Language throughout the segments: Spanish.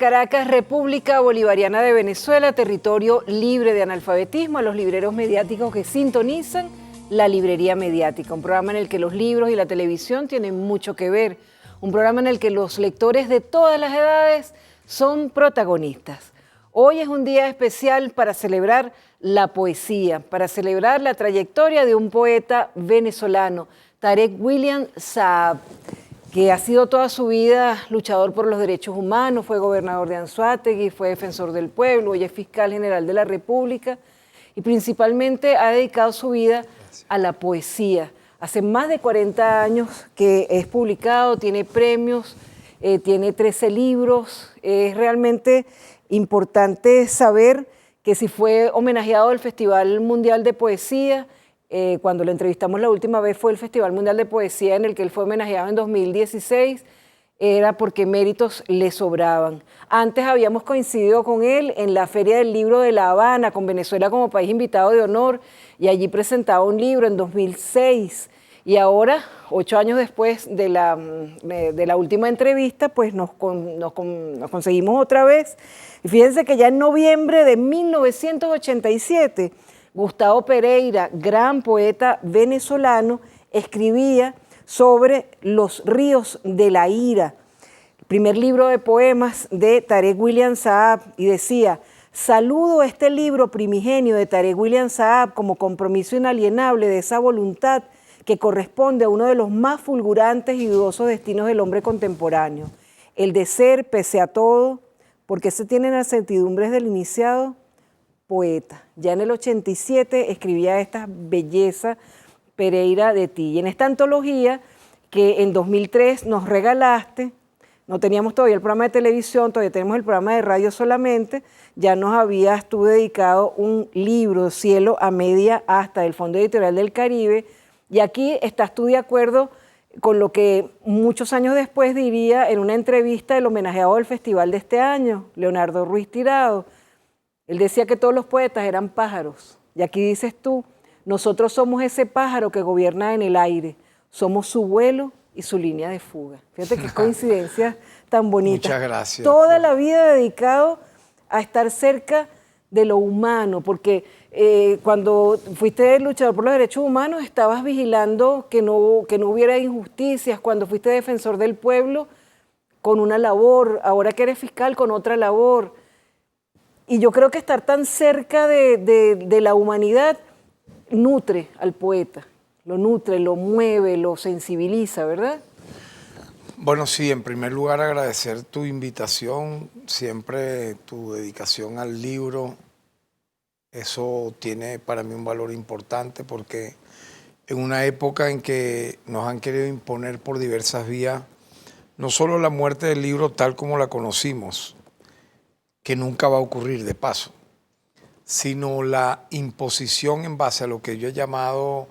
Caracas, República Bolivariana de Venezuela, territorio libre de analfabetismo, a los libreros mediáticos que sintonizan la librería mediática, un programa en el que los libros y la televisión tienen mucho que ver, un programa en el que los lectores de todas las edades son protagonistas. Hoy es un día especial para celebrar la poesía, para celebrar la trayectoria de un poeta venezolano, Tarek William Saab, que ha sido toda su vida luchador por los derechos humanos, fue gobernador de Anzoátegui, fue defensor del pueblo, hoy es fiscal general de la República y principalmente ha dedicado su vida a la poesía. Hace más de 40 años que es publicado, tiene premios, tiene 13 libros. Es realmente importante saber que si fue homenajeado del Festival Mundial de Poesía, cuando lo entrevistamos la última vez fue el Festival Mundial de Poesía en el que él fue homenajeado en 2016, era porque méritos le sobraban. Antes habíamos coincidido con él en la Feria del Libro de La Habana, con Venezuela como país invitado de honor, y allí presentaba un libro en 2006. Y ahora, 8 años después de la última entrevista, pues nos conseguimos otra vez. Y fíjense que ya en noviembre de 1987, Gustavo Pereira, gran poeta venezolano, escribía sobre los ríos de la ira, el primer libro de poemas de Tarek William Saab, y decía: saludo este libro primigenio de Tarek William Saab como compromiso inalienable de esa voluntad que corresponde a uno de los más fulgurantes y dudosos destinos del hombre contemporáneo, el de ser, pese a todo, porque se tienen las certidumbres del iniciado, poeta. Ya en el 87 escribía esta belleza, Pereira de ti. Y en esta antología que en 2003 nos regalaste, no teníamos todavía el programa de televisión, todavía tenemos el programa de radio solamente, ya nos habías tú dedicado un libro, Cielo a Media Asta, del Fondo Editorial del Caribe, y aquí estás tú de acuerdo con lo que muchos años después diría en una entrevista el homenajeado del festival de este año, Leonardo Ruiz Tirado. Él decía que todos los poetas eran pájaros, y aquí dices tú: nosotros somos ese pájaro que gobierna en el aire, somos su vuelo y su línea de fuga. Fíjate qué coincidencia tan bonita. Muchas gracias. Toda la vida dedicado a estar cerca de lo humano, porque cuando fuiste luchador por los derechos humanos estabas vigilando que no hubiera injusticias, cuando fuiste defensor del pueblo con una labor, ahora que eres fiscal con otra labor. Y yo creo que estar tan cerca de la humanidad nutre al poeta, lo nutre, lo mueve, lo sensibiliza, ¿verdad? Bueno, sí, en primer lugar agradecer tu invitación, siempre tu dedicación al libro. Eso tiene para mí un valor importante porque en una época en que nos han querido imponer por diversas vías, no solo la muerte del libro tal como la conocimos, que nunca va a ocurrir de paso, sino la imposición en base a lo que yo he llamado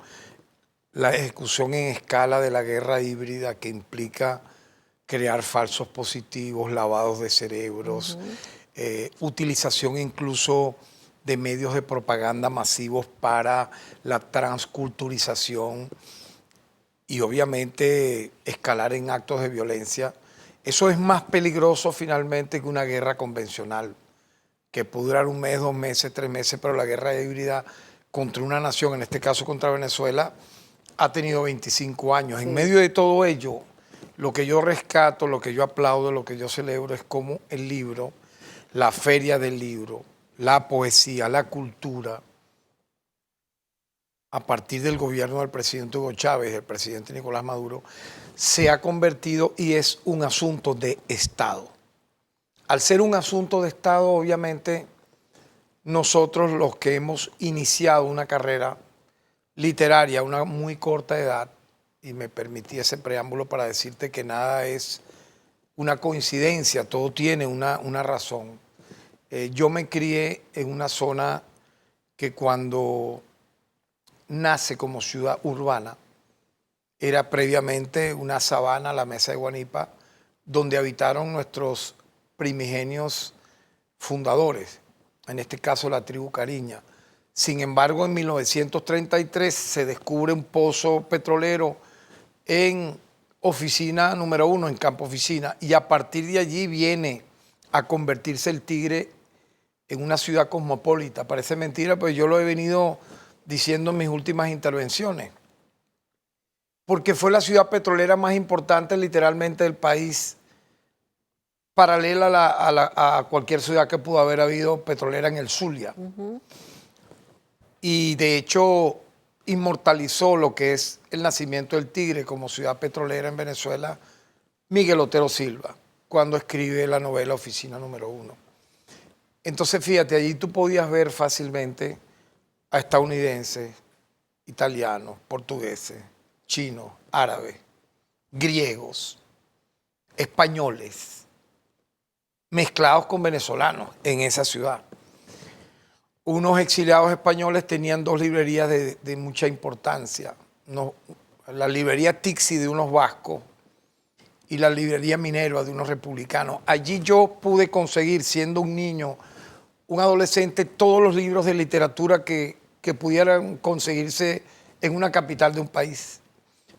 la ejecución en escala de la guerra híbrida, que implica crear falsos positivos, lavados de cerebros, utilización incluso de medios de propaganda masivos para la transculturización y obviamente escalar en actos de violencia. Eso es más peligroso finalmente que una guerra convencional, que puede durar 1 mes, 2 meses, 3 meses, pero la guerra híbrida contra una nación, en este caso contra Venezuela, ha tenido 25 años. Sí. En medio de todo ello, lo que yo rescato, lo que yo aplaudo, lo que yo celebro es cómo el libro, la feria del libro, la poesía, la cultura, a partir del gobierno del presidente Hugo Chávez, del presidente Nicolás Maduro, se ha convertido y es un asunto de Estado. Al ser un asunto de Estado, obviamente, nosotros los que hemos iniciado una carrera literaria a una muy corta edad, y me permití ese preámbulo para decirte que nada es una coincidencia, todo tiene una razón. Yo me crié en una zona que cuando nace como ciudad urbana era previamente una sabana, la Mesa de Guanipa, donde habitaron nuestros primigenios fundadores, en este caso la tribu Cariña. Sin embargo, en 1933 se descubre un pozo petrolero en oficina número 1, en Campo Oficina, y a partir de allí viene a convertirse el Tigre en una ciudad cosmopolita. Parece mentira, pero yo lo he venido diciendo en mis últimas intervenciones. Porque fue la ciudad petrolera más importante literalmente del país, paralela a cualquier ciudad que pudo haber habido petrolera en el Zulia. Y de hecho inmortalizó lo que es el nacimiento del Tigre como ciudad petrolera en Venezuela Miguel Otero Silva, cuando escribe la novela Oficina Número 1. Entonces fíjate, allí tú podías ver fácilmente a estadounidenses, italianos, portugueses, chinos, árabes, griegos, españoles, mezclados con venezolanos en esa ciudad. Unos exiliados españoles tenían dos librerías de mucha importancia. La librería Tixi de unos vascos y la librería Minerva de unos republicanos. Allí yo pude conseguir, siendo un niño, un adolescente, todos los libros de literatura que pudieran conseguirse en una capital de un país.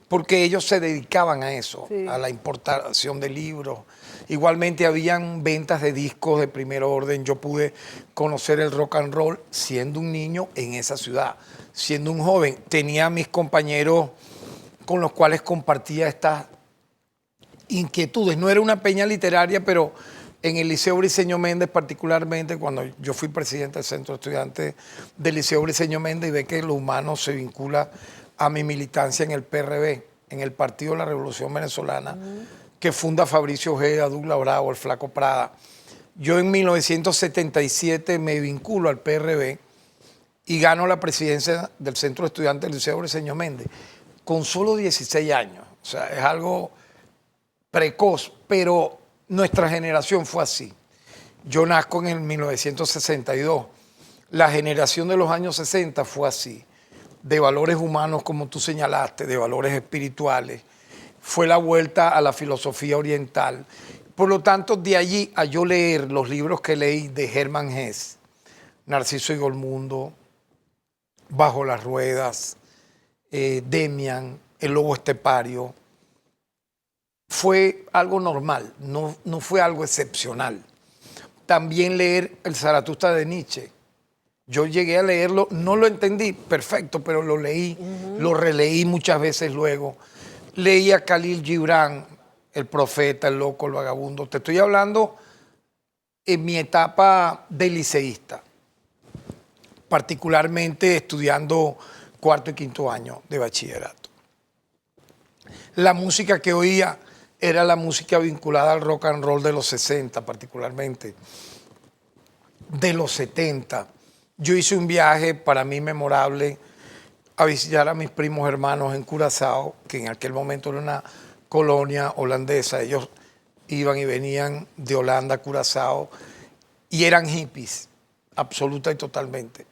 Porque ellos se dedicaban a eso, sí, a la importación de libros. Igualmente habían ventas de discos de primer orden. Yo pude conocer el rock and roll siendo un niño en esa ciudad, siendo un joven. Tenía a mis compañeros con los cuales compartía estas inquietudes. No era una peña literaria, pero en el Liceo Briceño Méndez, particularmente cuando yo fui presidente del Centro de Estudiantes del Liceo Briceño Méndez, y ve que lo humano se vincula a mi militancia en el PRB, en el Partido de la Revolución Venezolana, que funda Fabricio Ojeda, Douglas Bravo, el Flaco Prada. Yo en 1977 me vinculo al PRB y gano la presidencia del Centro de Estudiantes del Liceo Briceño Méndez, con solo 16 años. O sea, es algo precoz, pero nuestra generación fue así. Yo nazco en el 1962. La generación de los años 60 fue así, de valores humanos, como tú señalaste, de valores espirituales. Fue la vuelta a la filosofía oriental. Por lo tanto, de allí a yo leer los libros que leí de Hermann Hesse, Narciso y Golmundo, Bajo las Ruedas, Demian, El Lobo Estepario, fue algo normal, no fue algo excepcional. También leer El Zaratustra de Nietzsche. Yo llegué a leerlo, no lo entendí perfecto, pero lo leí, lo releí muchas veces luego. Leí a Khalil Gibran, El Profeta, El Loco, El Vagabundo. Te estoy hablando en mi etapa de liceísta, particularmente estudiando cuarto y quinto año de bachillerato. La música que oía era la música vinculada al rock and roll de los 60, particularmente de los 70. Yo hice un viaje para mí memorable a visitar a mis primos hermanos en Curazao, que en aquel momento era una colonia holandesa. Ellos iban y venían de Holanda a Curazao y eran hippies, absoluta y totalmente.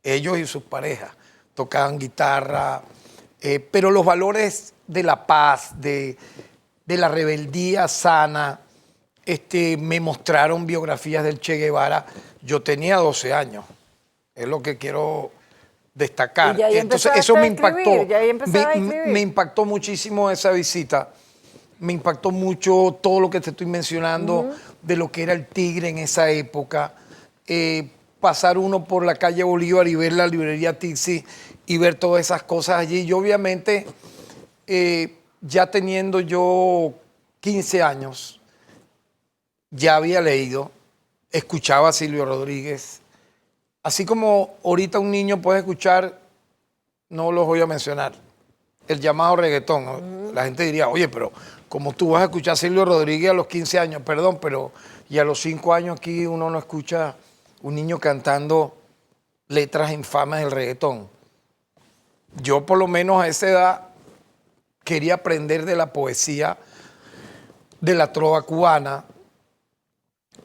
Ellos y sus parejas tocaban guitarra, pero los valores de la paz, de la rebeldía sana, me mostraron biografías del Che Guevara. Yo tenía 12 años, es lo que quiero destacar. Y entonces eso me impactó. Me impactó muchísimo esa visita. Me impactó mucho todo lo que te estoy mencionando de lo que era el Tigre en esa época. Pasar uno por la calle Bolívar y ver la librería Tixi y ver todas esas cosas allí. Y obviamente, ya teniendo yo 15 años, ya había leído, escuchaba a Silvio Rodríguez. Así como ahorita un niño puede escuchar, no los voy a mencionar, el llamado reggaetón. La gente diría, oye, pero como tú vas a escuchar a Silvio Rodríguez a los 15 años, perdón, pero y a los 5 años aquí uno no escucha un niño cantando letras infames del reggaetón. Yo por lo menos a esa edad quería aprender de la poesía, de la trova cubana,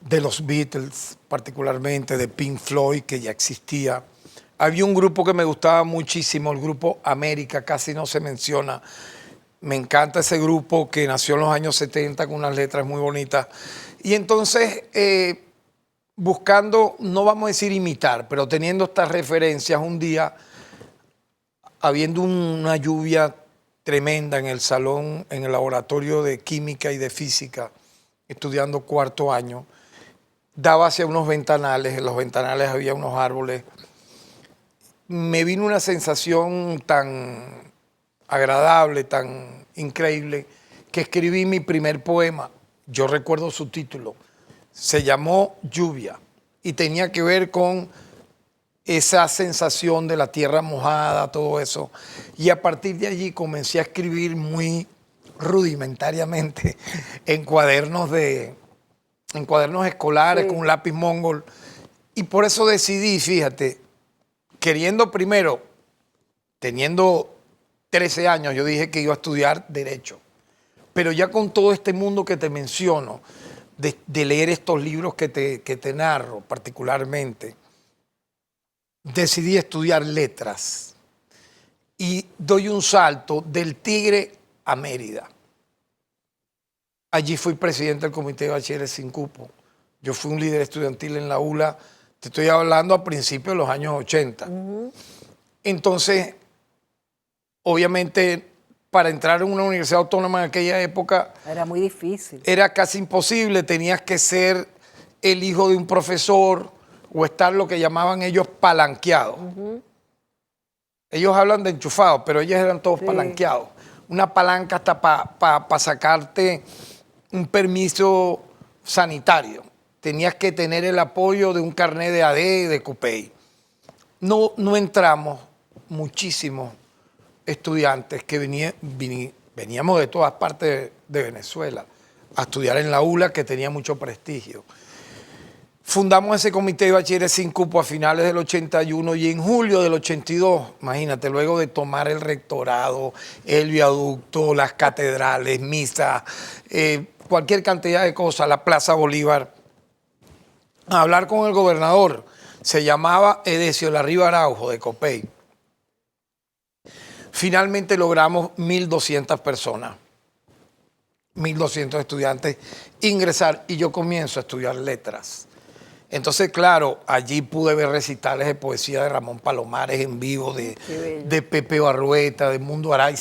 de los Beatles, particularmente de Pink Floyd, que ya existía. Había un grupo que me gustaba muchísimo, el grupo América, casi no se menciona. Me encanta ese grupo que nació en los años 70 con unas letras muy bonitas. Y entonces, buscando, no vamos a decir imitar, pero teniendo estas referencias, un día, habiendo una lluvia tremenda en el salón, en el laboratorio de química y de física, estudiando cuarto año, daba hacia unos ventanales, en los ventanales había unos árboles. Me vino una sensación tan agradable, tan increíble, que escribí mi primer poema. Yo recuerdo su título. Se llamó Lluvia y tenía que ver con esa sensación de la tierra mojada, todo eso. Y a partir de allí comencé a escribir muy rudimentariamente en cuadernos escolares, Sí. con un lápiz mongol. Y por eso decidí, fíjate, queriendo primero, teniendo 13 años, yo dije que iba a estudiar Derecho. Pero ya con todo este mundo que te menciono, de leer estos libros que te narro particularmente, decidí estudiar Letras. Y doy un salto del Tigre a Mérida. Allí fui presidente del Comité de Bachilleres sin cupo. Yo fui un líder estudiantil en la ULA, te estoy hablando a principios de los años 80. Entonces, obviamente, para entrar en una universidad autónoma en aquella época Era muy difícil. era casi imposible. Tenías que ser el hijo de un profesor o estar lo que llamaban ellos palanqueados. Ellos hablan de enchufados, pero ellos eran todos palanqueados. Una palanca hasta para sacarte un permiso sanitario. Tenías que tener el apoyo de un carnet de AD y de CUPEI. No entramos muchísimos estudiantes que veníamos de todas partes de Venezuela a estudiar en la ULA, que tenía mucho prestigio. Fundamos ese comité de bachilleres sin cupo a finales del 81 y en julio del 82, imagínate, luego de tomar el rectorado, el viaducto, las catedrales, misa, cualquier cantidad de cosas, la Plaza Bolívar, a hablar con el gobernador. Se llamaba Edesio Larriba Araujo de COPEI. Finalmente logramos 1.200 personas, 1.200 estudiantes ingresar y yo comienzo a estudiar letras. Entonces, claro, allí pude ver recitales de poesía de Ramón Palomares en vivo, de Pepe Barrueta, de Mundo Aray,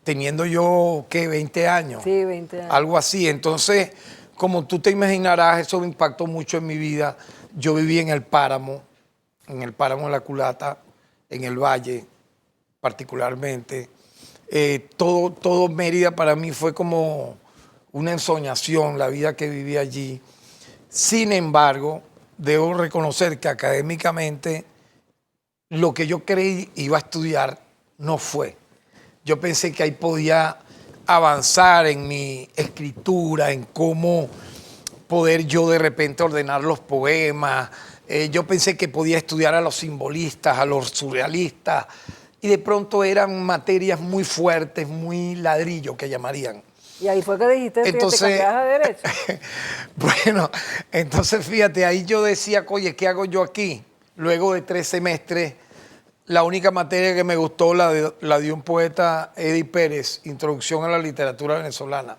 teniendo yo, ¿qué? 20 años. Sí, 20 años. Algo así. Entonces, como tú te imaginarás, eso me impactó mucho en mi vida. Yo viví en el Páramo de la Culata, en el Valle, particularmente. Todo Mérida para mí fue como una ensoñación, la vida que viví allí. Sin embargo, debo reconocer que académicamente lo que yo creí iba a estudiar no fue. Yo pensé que ahí podía avanzar en mi escritura, en cómo poder yo de repente ordenar los poemas. Yo pensé que podía estudiar a los simbolistas, a los surrealistas, y de pronto eran materias muy fuertes, muy ladrillo que llamarían. Y ahí fue que dijiste que te cambiabas a Derecho. Bueno, entonces fíjate, ahí yo decía, oye, ¿qué hago yo aquí? Luego de 3 semestres, la única materia que me gustó la dio un poeta, Eddie Pérez, Introducción a la Literatura Venezolana.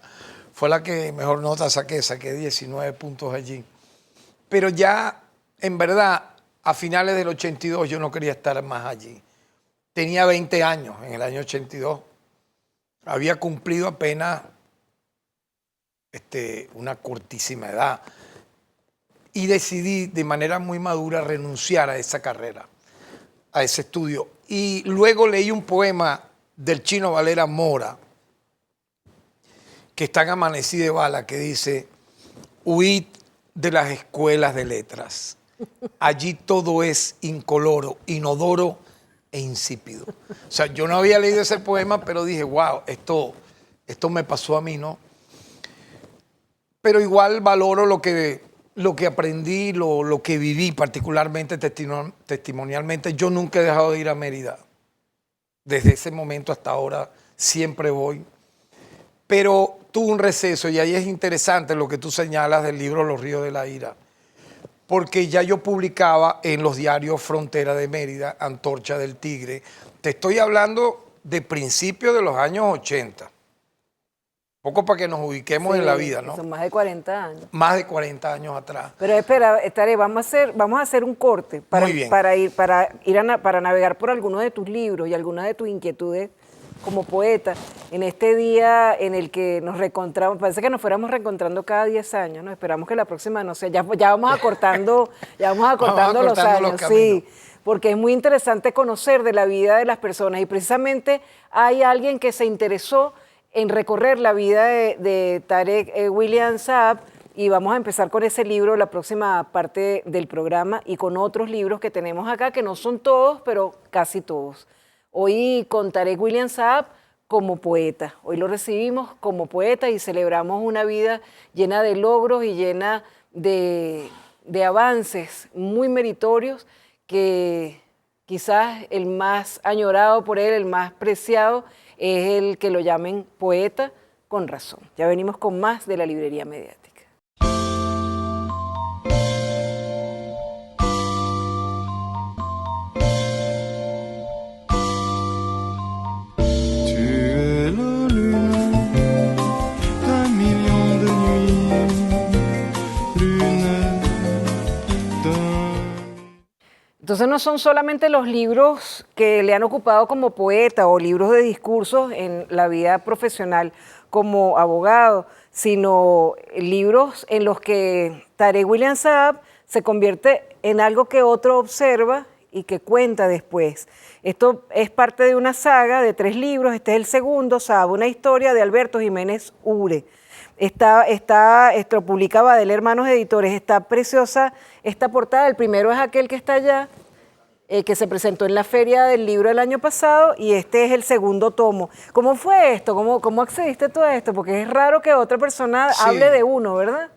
Fue la que mejor nota saqué 19 puntos allí. Pero ya, en verdad, a finales del 82 yo no quería estar más allí. Tenía 20 años en el año 82. Había cumplido apenas una cortísima edad. Y decidí de manera muy madura renunciar a esa carrera, a ese estudio. Y luego leí un poema del Chino Valera Mora, que está en Amanecí de Bala, que dice: huid de las escuelas de letras. Allí todo es incoloro, inodoro e insípido. O sea, yo no había leído ese poema, pero dije, wow, esto me pasó a mí, ¿no? Pero igual valoro lo que aprendí, lo que viví, particularmente testimonialmente. Yo nunca he dejado de ir a Mérida. Desde ese momento hasta ahora siempre voy. Pero tuve un receso y ahí es interesante lo que tú señalas del libro Los Ríos de la Ira. Porque ya yo publicaba en los diarios Frontera de Mérida, Antorcha del Tigre. Te estoy hablando de principios de los años 80. Poco para que nos ubiquemos en la vida, ¿no? Son más de 40 años. Más de 40 años atrás. Pero espera, vamos a hacer un corte para navegar por algunos de tus libros y algunas de tus inquietudes como poeta, en este día en el que nos reencontramos, parece que nos fuéramos reencontrando cada 10 años, ¿no? Esperamos que la próxima, no sé, ya vamos acortando, Vamos los acortando años, los sí, caminos. porque es muy interesante conocer de la vida de las personas y precisamente hay alguien que se interesó en recorrer la vida de Tarek William Saab, y vamos a empezar con ese libro la próxima parte del programa y con otros libros que tenemos acá, que no son todos, pero casi todos. Hoy con Tarek William Saab como poeta. Hoy lo recibimos como poeta y celebramos una vida llena de logros y llena de avances muy meritorios, que quizás el más añorado por él, el más preciado, es el que lo llamen poeta con razón. Ya venimos con más de la librería mediática. Entonces no son solamente los libros que le han ocupado como poeta o libros de discursos en la vida profesional como abogado, sino libros en los que Tarek William Saab se convierte en algo que otro observa y que cuenta después. Esto es parte de una saga de 3 libros, este es el segundo, Saab, una historia de Alberto Jiménez Ure. Esto publica Badel Hermanos Editores, está preciosa esta portada. El primero es aquel que está allá, que se presentó en la Feria del Libro el año pasado, y este es el segundo tomo. ¿Cómo fue esto? ¿Cómo accediste a todo esto? Porque es raro que otra persona hable de uno, ¿verdad?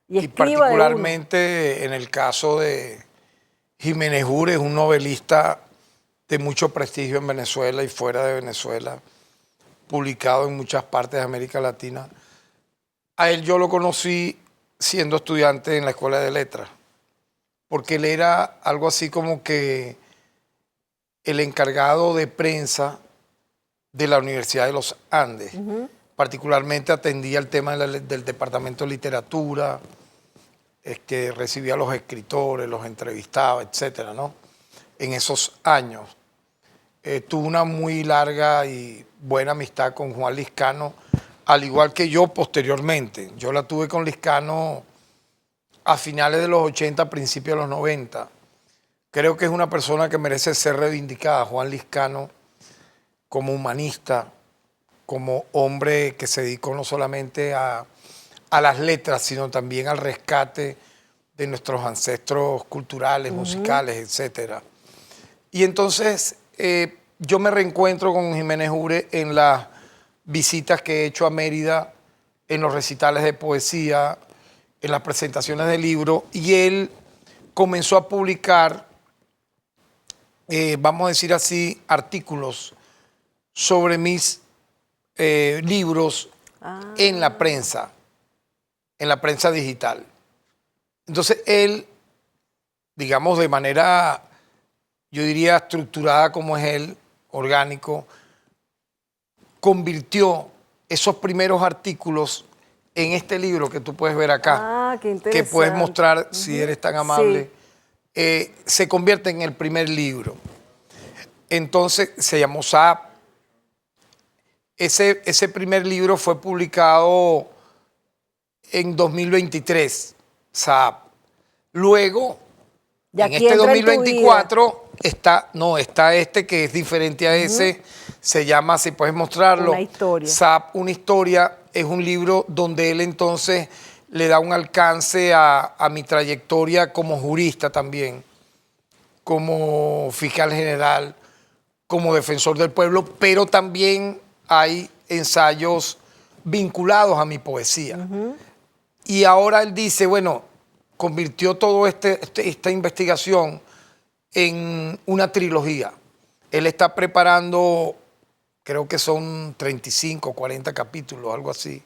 Y escriba particularmente en el caso de Jiménez Ure, es un novelista de mucho prestigio en Venezuela y fuera de Venezuela, publicado en muchas partes de América Latina. A él yo lo conocí siendo estudiante en la Escuela de Letras, porque él era algo así como que el encargado de prensa de la Universidad de los Andes. Particularmente atendía el tema del Departamento de Literatura, que recibía a los escritores, los entrevistaba, etcétera, ¿no? En esos años. Tuve una muy larga y buena amistad con Juan Liscano, al igual que yo posteriormente. Yo la tuve con Liscano a finales de los 80, principios de los 90. Creo que es una persona que merece ser reivindicada, Juan Liscano, como humanista, como hombre que se dedicó no solamente a las letras, sino también al rescate de nuestros ancestros culturales, musicales, etcétera. Y entonces yo me reencuentro con Jiménez Ure en las visitas que he hecho a Mérida, en los recitales de poesía, en las presentaciones de libros, y él comenzó a publicar, vamos a decir así, artículos sobre mis libros en la prensa digital. Entonces él, digamos de manera, yo diría estructurada como es él, orgánico, convirtió esos primeros artículos en este libro que tú puedes ver acá, qué interesante. que puedes mostrar si eres tan amable. Sí. Se convierte en el primer libro. Entonces se llamó Saab. Ese primer libro fue publicado en 2023, Saab. Luego, en este 2024, está este que es diferente a ese, se llama, si puedes mostrarlo, Una historia. Saab, una historia, es un libro donde él entonces le da un alcance a mi trayectoria como jurista también, como fiscal general, como defensor del pueblo, pero también hay ensayos vinculados a mi poesía. Y ahora él dice, bueno, convirtió toda esta investigación en una trilogía. Él está preparando, creo que son 35, 40 capítulos, algo así,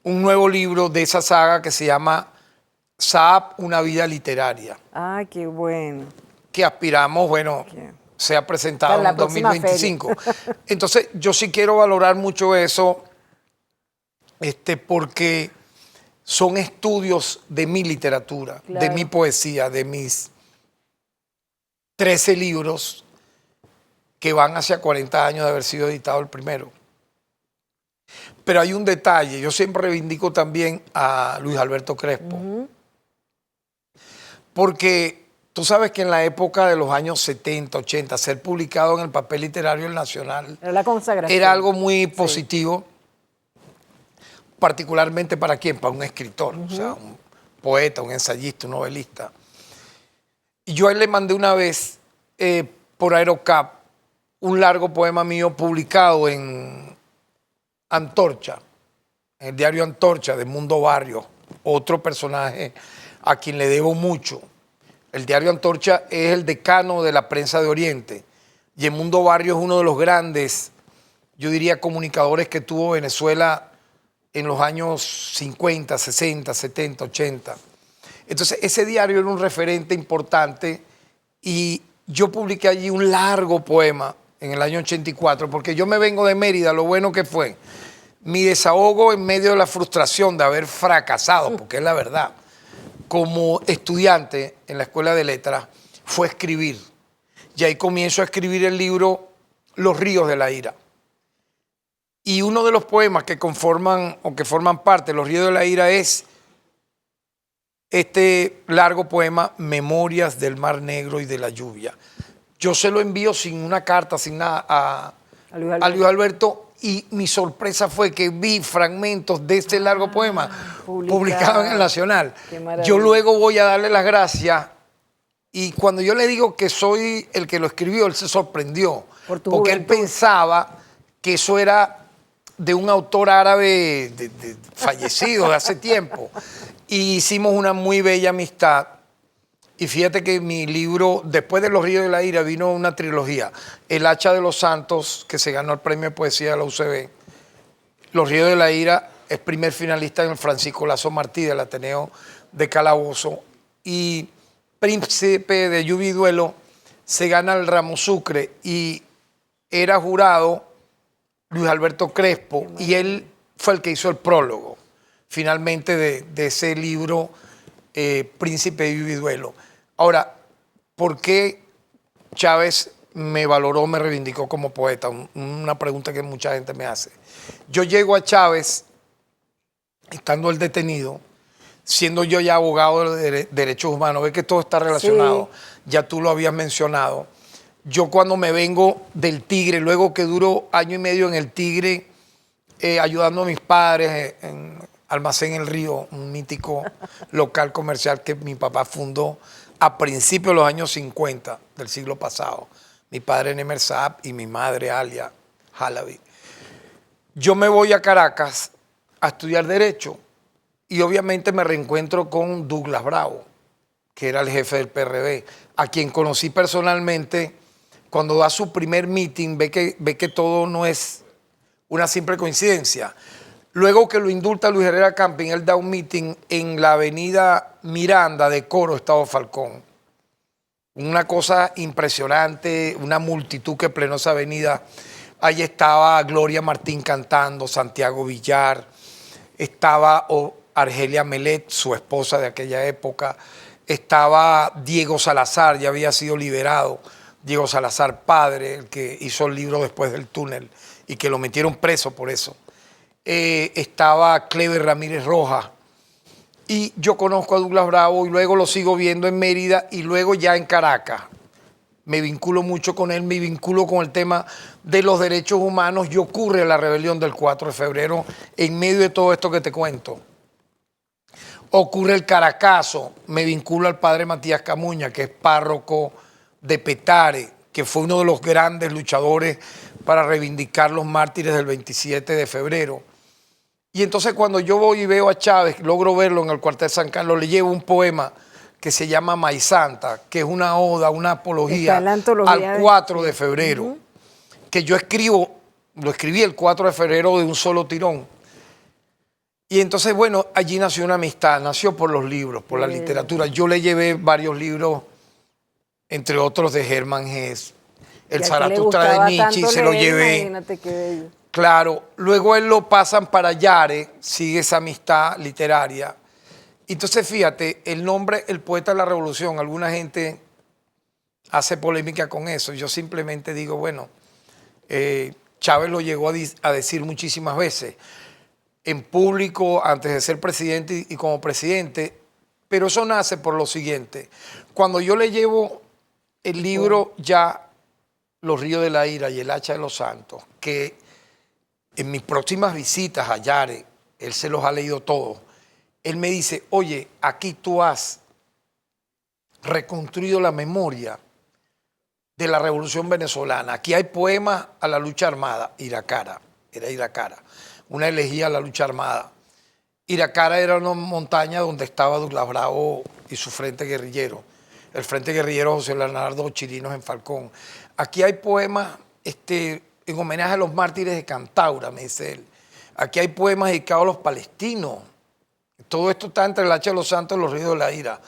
un nuevo libro de esa saga que se llama Saab, una vida literaria. Ah, qué bueno. Que aspiramos, bueno, sea presentado en 2025. Entonces, yo sí quiero valorar mucho eso, porque son estudios de mi literatura, de mi poesía, de mis 13 libros, que van hacia 40 años de haber sido editado el primero. Pero hay un detalle, yo siempre reivindico también a Luis Alberto Crespo, porque tú sabes que en la época de los años 70, 80, ser publicado en el papel literario El Nacional Era la consagración. era algo muy positivo, particularmente para quién, para un escritor, o sea, un poeta, un ensayista, un novelista. Y yo a él le mandé una vez por Aerocap un largo poema mío publicado en Antorcha, en el diario Antorcha de Mundo Barrio, otro personaje a quien le debo mucho. El diario Antorcha es el decano de la prensa de Oriente y el Mundo Barrio es uno de los grandes, yo diría, comunicadores que tuvo Venezuela en los años 50, 60, 70, 80. Entonces ese diario era un referente importante y yo publiqué allí un largo poema en el año 84, porque yo me vengo de Mérida, lo bueno que fue mi desahogo en medio de la frustración de haber fracasado, porque es la verdad, como estudiante en la Escuela de Letras, fue escribir. Y ahí comienzo a escribir el libro Los ríos de la ira. Y uno de los poemas que conforman o que forman parte de Los ríos de la ira es este largo poema Memorias del Mar Negro y de la lluvia. Yo se lo envío sin una carta, sin nada a Luis Alberto, y mi sorpresa fue que vi fragmentos de este largo poema publicado en El Nacional. Yo luego voy a darle las gracias y cuando yo le digo que soy el que lo escribió, él se sorprendió, porque él pensaba que eso era de un autor árabe fallecido de hace tiempo. Y hicimos una muy bella amistad. Y fíjate que mi libro, después de Los ríos de la ira, vino una trilogía. El hacha de los santos, que se ganó el premio de poesía de la UCB. Los ríos de la ira es primer finalista en el Francisco Lazo Martí del Ateneo de Calabozo. Y Príncipe de Lluvia y Duelo se gana el Ramo Sucre y era jurado Luis Alberto Crespo y él fue el que hizo el prólogo finalmente de ese libro Príncipe de Lluvia y Duelo. Ahora, ¿por qué Chávez me valoró, me reivindicó como poeta? Una pregunta que mucha gente me hace. Yo llego a Chávez, estando él detenido, siendo yo ya abogado de derechos humanos, ve que todo está relacionado, ya tú lo habías mencionado. Yo cuando me vengo del Tigre, luego que duro año y medio en el Tigre, ayudando a mis padres en Almacén El Río, un mítico local comercial que mi papá fundó a principios de los años 50 del siglo pasado. Mi padre Nemer Saab y mi madre Alia Halabi. Yo me voy a Caracas a estudiar Derecho y obviamente me reencuentro con Douglas Bravo, que era el jefe del PRD, a quien conocí personalmente cuando da su primer meeting, ve que todo no es una simple coincidencia. Luego que lo indulta Luis Herrera Camping, él da un meeting en la avenida Miranda de Coro, Estado Falcón. Una cosa impresionante, una multitud que plenó esa avenida. Ahí estaba Gloria Martín cantando, Santiago Villar, estaba Argelia Melet, su esposa de aquella época, estaba Diego Salazar, ya había sido liberado, Diego Salazar padre, el que hizo el libro Después del túnel y que lo metieron preso por eso. Estaba Clever Ramírez Rojas y yo conozco a Douglas Bravo y luego lo sigo viendo en Mérida y luego ya en Caracas. Me vinculo mucho con él, me vinculo con el tema de los derechos humanos y ocurre la rebelión del 4 de febrero en medio de todo esto que te cuento. Ocurre el Caracazo, me vinculo al padre Matías Camuña, que es párroco de Petare, que fue uno de los grandes luchadores para reivindicar los mártires del 27 de febrero. Y entonces cuando yo voy y veo a Chávez, logro verlo en el cuartel San Carlos, le llevo un poema que se llama Maizanta, que es una oda, una apología al 4 de febrero, que yo lo escribí el 4 de febrero de un solo tirón. Y entonces, bueno, allí nació una amistad, nació por los libros, por la literatura. Yo le llevé varios libros, entre otros de Hermann Hesse, El Zaratustra de Nietzsche, se lo llevé. Imagínate qué bello. Claro, luego él lo pasan para Yare, sigue esa amistad literaria. Entonces, fíjate, el nombre El Poeta de la Revolución, alguna gente hace polémica con eso. Yo simplemente digo, bueno, Chávez lo llegó a decir muchísimas veces, en público, antes de ser presidente y como presidente, pero eso nace por lo siguiente. Cuando yo le llevo el libro ya, Los ríos de la ira y el hacha de los santos, que en mis próximas visitas a Yare, él se los ha leído todos, él me dice, oye, aquí tú has reconstruido la memoria de la Revolución Venezolana. Aquí hay poemas a la lucha armada. Iracara, era Iracara, una elegía a la lucha armada. Iracara era una montaña donde estaba Douglas Bravo y su frente guerrillero. El frente guerrillero José Leonardo Chirinos en Falcón. Aquí hay poemas en homenaje a los mártires de Cantaura, me dice él. Aquí hay poemas dedicados a los palestinos. Todo esto está entre el hacha de los santos y los ríos de la ira.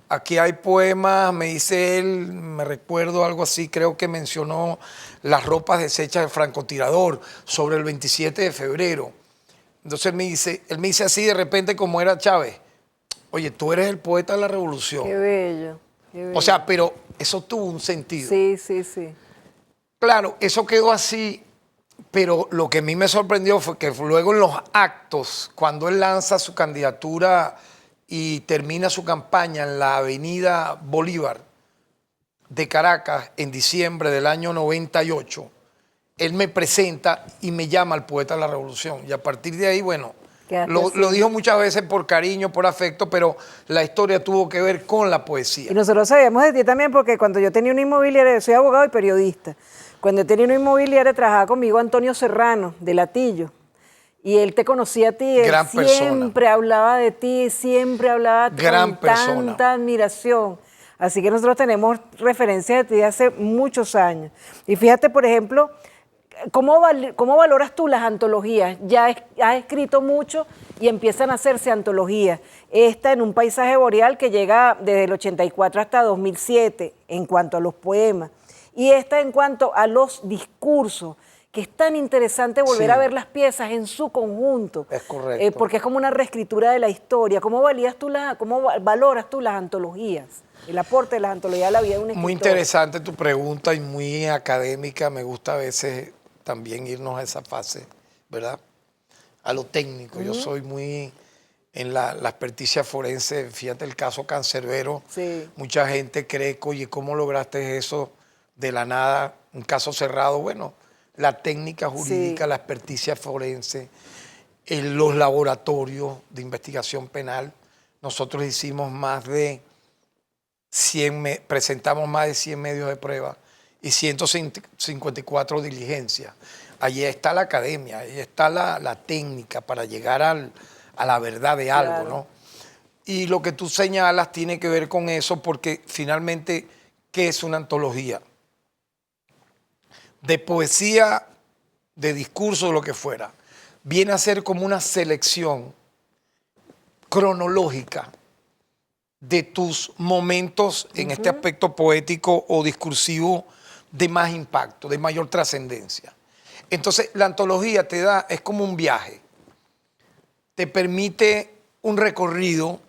Aquí hay poemas, me dice él, me recuerdo algo así, creo que mencionó las ropas deshechas del francotirador sobre el 27 de febrero. Entonces él me dice así de repente como era Chávez, oye, tú eres el poeta de la revolución. Qué bello, qué bello. O sea, pero eso tuvo un sentido. Sí, sí, sí. Claro, eso quedó así, pero lo que a mí me sorprendió fue que luego en los actos, cuando él lanza su candidatura y termina su campaña en la avenida Bolívar de Caracas en diciembre del año 98, él me presenta y me llama al poeta de la revolución. Y a partir de ahí, bueno, lo dijo muchas veces por cariño, por afecto, pero la historia tuvo que ver con la poesía. Y nosotros sabíamos de ti también porque cuando yo tenía una inmobiliaria, yo soy abogado y periodista, cuando yo tenía una inmobiliaria trabajaba conmigo Antonio Serrano, de Latillo. Y él te conocía a ti, él siempre hablaba de ti, siempre hablaba con tanta admiración. Así que nosotros tenemos referencias de ti de hace muchos años. Y fíjate, por ejemplo, ¿cómo valoras tú las antologías? Ya has escrito mucho y empiezan a hacerse antologías. Esta en un paisaje boreal que llega desde el 84 hasta 2007 en cuanto a los poemas. Y esta en cuanto a los discursos, que es tan interesante volver a ver las piezas en su conjunto. Es correcto. Porque es como una reescritura de la historia. ¿Cómo valoras tú las antologías? El aporte de las antologías a la vida de un escritor. Muy interesante tu pregunta y muy académica. Me gusta a veces también irnos a esa fase, ¿verdad? A lo técnico. Yo soy muy en la experticia forense. Fíjate el caso Cancerbero. Sí. Mucha gente cree que, oye, ¿cómo lograste eso de la nada? Un caso cerrado. Bueno, la técnica jurídica, la experticia forense, los laboratorios de investigación penal. Nosotros hicimos presentamos más de 100 medios de prueba y 154 diligencias. Allí está la academia, ahí está la técnica para llegar a la verdad de algo, ¿no? Y lo que tú señalas tiene que ver con eso porque finalmente, ¿qué es una antología? De poesía, de discurso, lo que fuera, viene a ser como una selección cronológica de tus momentos en este aspecto poético o discursivo de más impacto, de mayor trascendencia. Entonces, la antología es como un viaje, te permite un recorrido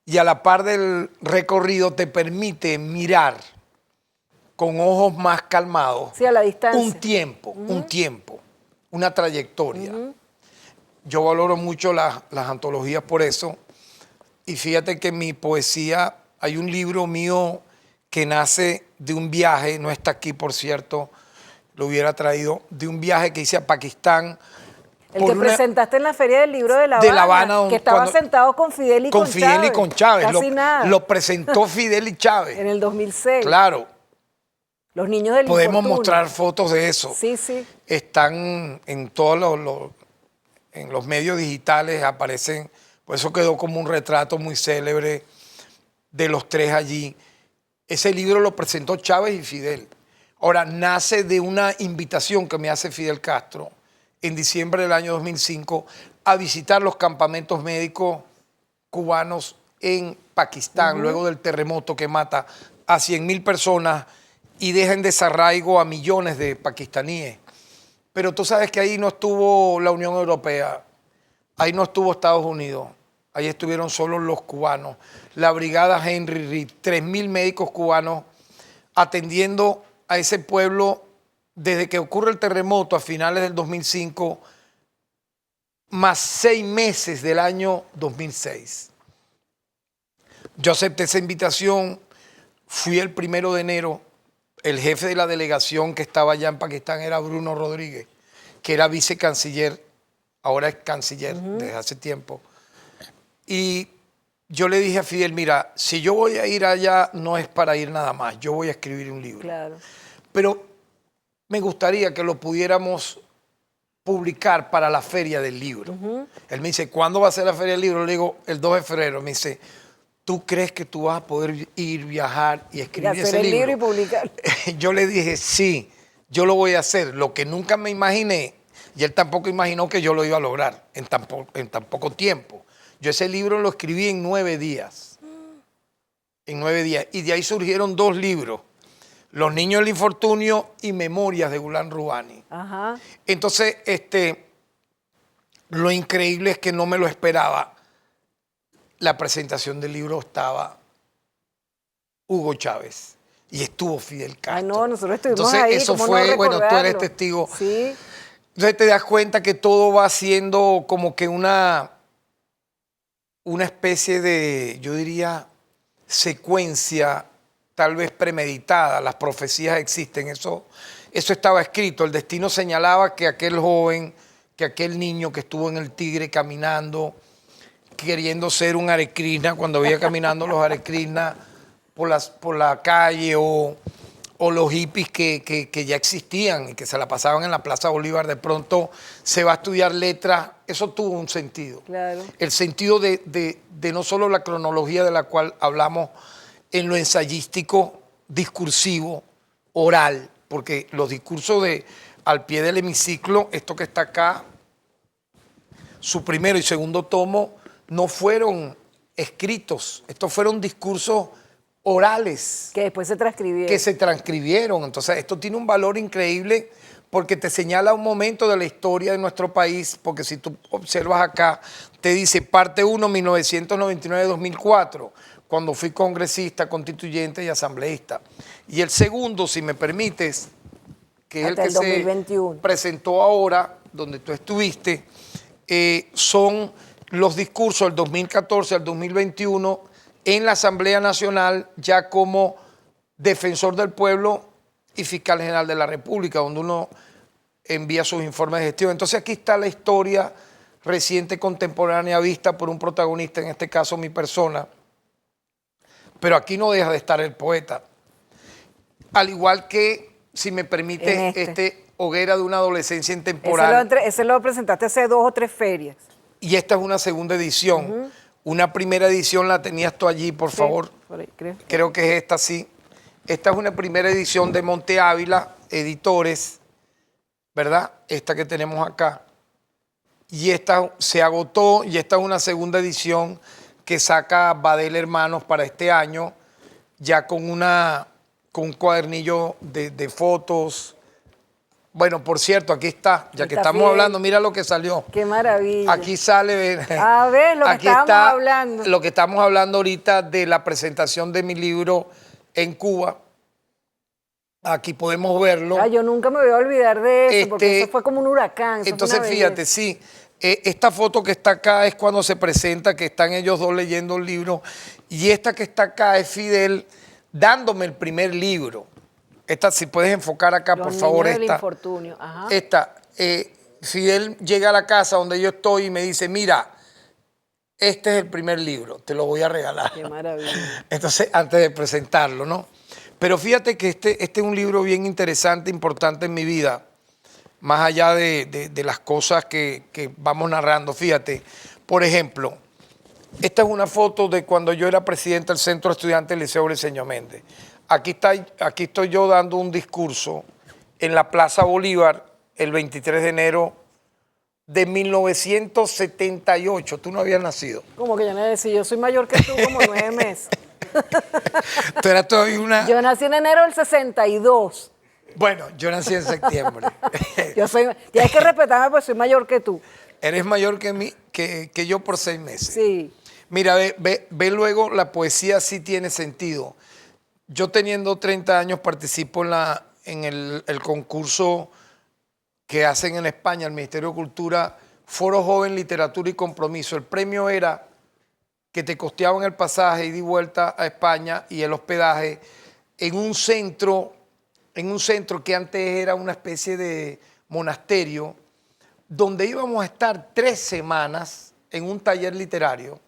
y a la par del recorrido te permite mirar con ojos más calmados, sí, a la distancia. un tiempo, una trayectoria. Yo valoro mucho las antologías por eso. Y fíjate que en mi poesía hay un libro mío que nace de un viaje, no está aquí por cierto, lo hubiera traído, de un viaje que hice a Pakistán. El que presentaste en la Feria del Libro de La Habana, que estaba sentado con Fidel y con Chávez. Con Fidel y con Chávez. Casi nada. Lo presentó Fidel y Chávez. En el 2006. Claro. Los niños del Podemos infortunio. mostrar fotos de eso. Sí, sí. Están en todos en los medios digitales, aparecen, por eso quedó como un retrato muy célebre de los tres allí. Ese libro lo presentó Chávez y Fidel. Ahora, nace de una invitación que me hace Fidel Castro en diciembre del año 2005 a visitar los campamentos médicos cubanos en Pakistán, luego del terremoto que mata a 100.000 personas y deja en desarraigo a millones de pakistaníes. Pero tú sabes que ahí no estuvo la Unión Europea, ahí no estuvo Estados Unidos, ahí estuvieron solo los cubanos. La brigada Henry Reed, 3.000 médicos cubanos atendiendo a ese pueblo desde que ocurre el terremoto a finales del 2005, más 6 meses del año 2006. Yo acepté esa invitación, fui el 1 de enero, el jefe de la delegación que estaba allá en Pakistán era Bruno Rodríguez, que era vicecanciller, ahora es canciller desde hace tiempo. Y yo le dije a Fidel, mira, si yo voy a ir allá no es para ir nada más, yo voy a escribir un libro. Claro. Pero me gustaría que lo pudiéramos publicar para la Feria del Libro. Él me dice, ¿cuándo va a ser la Feria del Libro? Le digo, el 2 de febrero. Me dice, ¿tú crees que tú vas a poder ir, viajar y escribir ese libro? Libro y publicar. Yo le dije, sí, yo lo voy a hacer. Lo que nunca me imaginé, y él tampoco imaginó que yo lo iba a lograr en tan poco tiempo. Yo ese libro lo escribí en 9 días. En 9 días. Y de ahí surgieron 2 libros. Los niños del infortunio y Memorias de Ghulam Rubani. Ajá. Entonces, lo increíble es que no me lo esperaba. La presentación del libro estaba Hugo Chávez y estuvo Fidel Castro. Ah, no, nosotros estuvimos entonces, ahí. eso ¿cómo fue, no bueno, tú eres recordarlo? testigo. Sí. Entonces te das cuenta que todo va siendo como que una especie de, yo diría, secuencia tal vez premeditada. Las profecías existen, eso estaba escrito. El destino señalaba que aquel joven, que aquel niño que estuvo en el Tigre caminando, queriendo ser un Hare Krishna, cuando veía caminando los Hare Krishna por la calle, o los hippies que ya existían y que se la pasaban en la Plaza Bolívar, de pronto se va a estudiar letras. Eso tuvo un sentido. Claro. El sentido de no solo la cronología de la cual hablamos en lo ensayístico, discursivo, oral, porque los discursos al pie del hemiciclo, esto que está acá, su primero y segundo tomo, no fueron escritos, estos fueron discursos orales. Que después se transcribieron. Que se transcribieron. Entonces, esto tiene un valor increíble porque te señala un momento de la historia de nuestro país, porque si tú observas acá, te dice parte 1, 1999-2004, cuando fui congresista, constituyente y asambleísta. Y el segundo, si me permites, que es el que 2021. Se presentó ahora, donde tú estuviste, son los discursos del 2014 al 2021 en la Asamblea Nacional, ya como defensor del pueblo y fiscal general de la República, donde uno envía sus informes de gestión. Entonces aquí está la historia reciente, contemporánea, vista por un protagonista, en este caso mi persona. Pero aquí no deja de estar el poeta. Al igual que, si me permite, Hoguera de una adolescencia intemporal. Ese lo presentaste hace 2 o 3 ferias. Y esta es una segunda edición. Una primera edición la tenías tú allí, por favor. Por ahí, creo que es esta, sí. Esta es una primera edición de Monte Ávila, editores, ¿verdad? Esta que tenemos acá. Y esta se agotó, y esta es una segunda edición que saca Badel Hermanos para este año, ya con un cuadernillo de fotos. Bueno, por cierto, aquí está, ya que estamos hablando, mira lo que salió. ¡Qué maravilla! Aquí sale, a ver, lo que estábamos hablando. Lo que estamos hablando ahorita de la presentación de mi libro en Cuba. Aquí podemos verlo. Yo nunca me voy a olvidar de eso, porque eso fue como un huracán. Entonces, fíjate, sí, esta foto que está acá es cuando se presenta, que están ellos dos leyendo el libro, y esta que está acá es Fidel dándome el primer libro. Esta, si puedes enfocar acá, por favor, esta. Infortunio. Ajá. Esta, Fidel llega a la casa donde yo estoy y me dice, mira, este es el primer libro, te lo voy a regalar. Qué maravilla. Entonces, antes de presentarlo, ¿no? Pero fíjate que este es un libro bien interesante, importante en mi vida, más allá de las cosas que vamos narrando. Fíjate, por ejemplo, esta es una foto de cuando yo era presidente del Centro Estudiante del Liceo Briceño Méndez. Aquí estoy yo dando un discurso en la Plaza Bolívar el 23 de enero de 1978. Tú no habías nacido. Como que yo no decía, yo soy mayor que tú como 9 meses. Tú eras todavía una... Yo nací en enero del 62. Bueno, yo nací en septiembre. Tienes que respetarme porque soy mayor que tú. Eres mayor que mí, que yo por 6 meses. Sí. Mira, ve luego, la poesía sí tiene sentido. Yo teniendo 30 años participo en el concurso que hacen en España, el Ministerio de Cultura, Foro Joven, Literatura y Compromiso. El premio era que te costeaban el pasaje ida y vuelta a España y el hospedaje en un centro que antes era una especie de monasterio, donde íbamos a estar 3 semanas en un taller literario,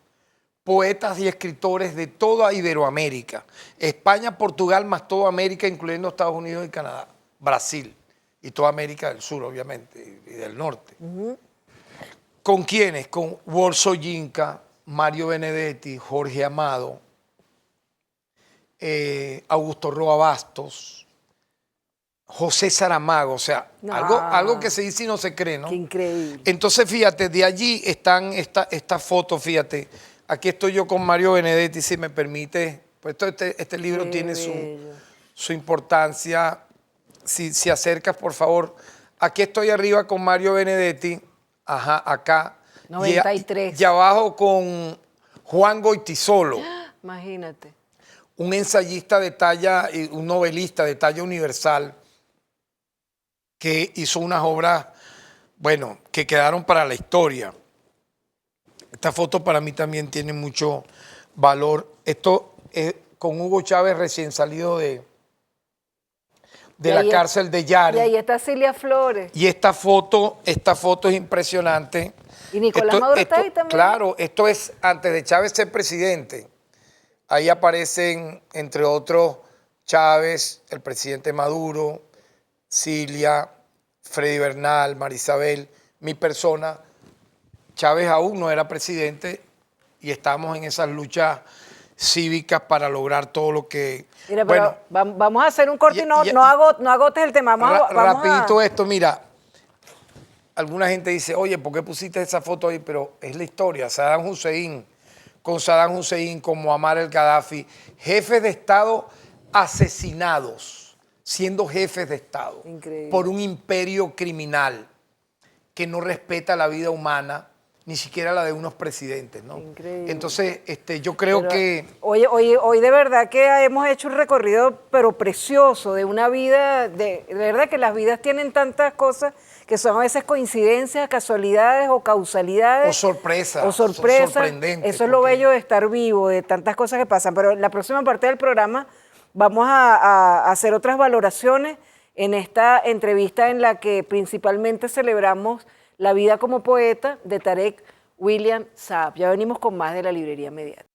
poetas y escritores de toda Iberoamérica, España, Portugal, más toda América, incluyendo Estados Unidos y Canadá, Brasil y toda América del Sur, obviamente, y del Norte. ¿Con quiénes? Con Walt Soyinka, Mario Benedetti, Jorge Amado, Augusto Roa Bastos, José Saramago, o sea, algo que se dice y no se cree, ¿no? Qué increíble. Entonces, fíjate, de allí están estas fotos, fíjate. Aquí estoy yo con Mario Benedetti, si me permite. Pues este libro Qué tiene bello. su importancia. Si acercas, por favor. Aquí estoy arriba con Mario Benedetti, ajá, acá. 93. Y abajo con Juan Goytisolo, Imagínate. un ensayista de talla, un novelista de talla universal, que hizo unas obras, bueno, que quedaron para la historia. Esta foto para mí también tiene mucho valor. Esto es con Hugo Chávez recién salido de la cárcel de Yari. Y ahí está Cilia Flores. Y esta foto es impresionante. Y Nicolás Maduro está ahí también. Claro, esto es antes de Chávez ser presidente. Ahí aparecen, entre otros, Chávez, el presidente Maduro, Cilia, Freddy Bernal, Marisabel, mi persona. Chávez aún no era presidente y estábamos en esas luchas cívicas para lograr todo lo que... Mira, bueno, pero vamos a hacer un corte y no agotes el tema. Rapidito esto, mira. Alguna gente dice, oye, ¿por qué pusiste esa foto ahí? Pero es la historia. Saddam Hussein, con Muammar el Gaddafi, jefes de Estado asesinados, siendo jefes de Estado. Increíble. Por un imperio criminal que no respeta la vida humana, ni siquiera la de unos presidentes, ¿no? Increíble. Entonces, yo creo que... Hoy de verdad que hemos hecho un recorrido, pero precioso, de una vida, de verdad que las vidas tienen tantas cosas que son a veces coincidencias, casualidades o causalidades. O sorpresas. O sorpresas. Sorprendentes. Eso es lo bello de estar vivo, de tantas cosas que pasan. Pero en la próxima parte del programa vamos a hacer otras valoraciones en esta entrevista en la que principalmente celebramos la vida como poeta de Tarek William Saab. Ya venimos con más de la librería mediática.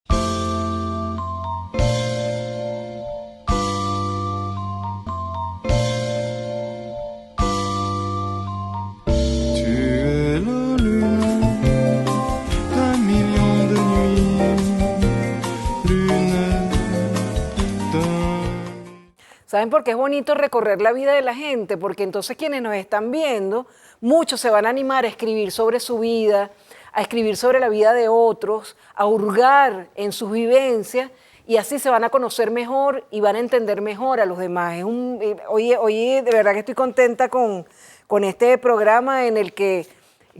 ¿Saben por qué es bonito recorrer la vida de la gente? Porque entonces quienes nos están viendo, muchos se van a animar a escribir sobre su vida, a escribir sobre la vida de otros, a hurgar en sus vivencias y así se van a conocer mejor y van a entender mejor a los demás. Hoy de verdad que estoy contenta con este programa en el que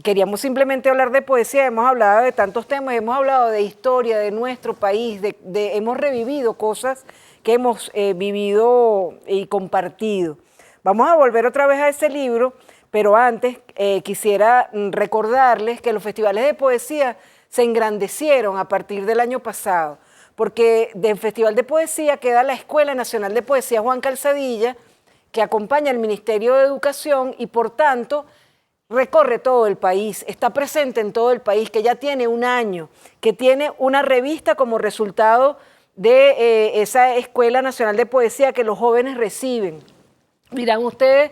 queríamos simplemente hablar de poesía, hemos hablado de tantos temas, hemos hablado de historia de nuestro país, hemos revivido cosas que hemos vivido y compartido. Vamos a volver otra vez a ese libro, pero antes quisiera recordarles que los festivales de poesía se engrandecieron a partir del año pasado, porque del Festival de Poesía queda la Escuela Nacional de Poesía Juan Calzadilla, que acompaña al Ministerio de Educación y por tanto recorre todo el país, está presente en todo el país, que ya tiene un año, que tiene una revista como resultado de esa Escuela Nacional de Poesía que los jóvenes reciben. Dirán ustedes,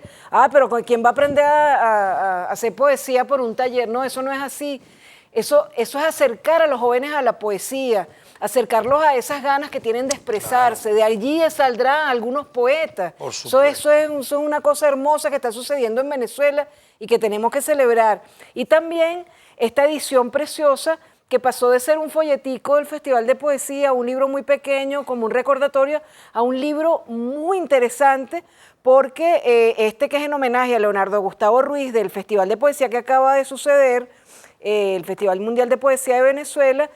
pero ¿quién va a aprender a hacer poesía por un taller? No, eso no es así. Eso es acercar a los jóvenes a la poesía, acercarlos a esas ganas que tienen de expresarse. Claro. De allí saldrán algunos poetas. Eso es una cosa hermosa que está sucediendo en Venezuela y que tenemos que celebrar. Y también esta edición preciosa que pasó de ser un folletico del Festival de Poesía, un libro muy pequeño, como un recordatorio, a un libro muy interesante, porque este que es en homenaje a Leonardo Gustavo Ruiz del Festival de Poesía que acaba de suceder, el Festival Mundial de Poesía de Venezuela,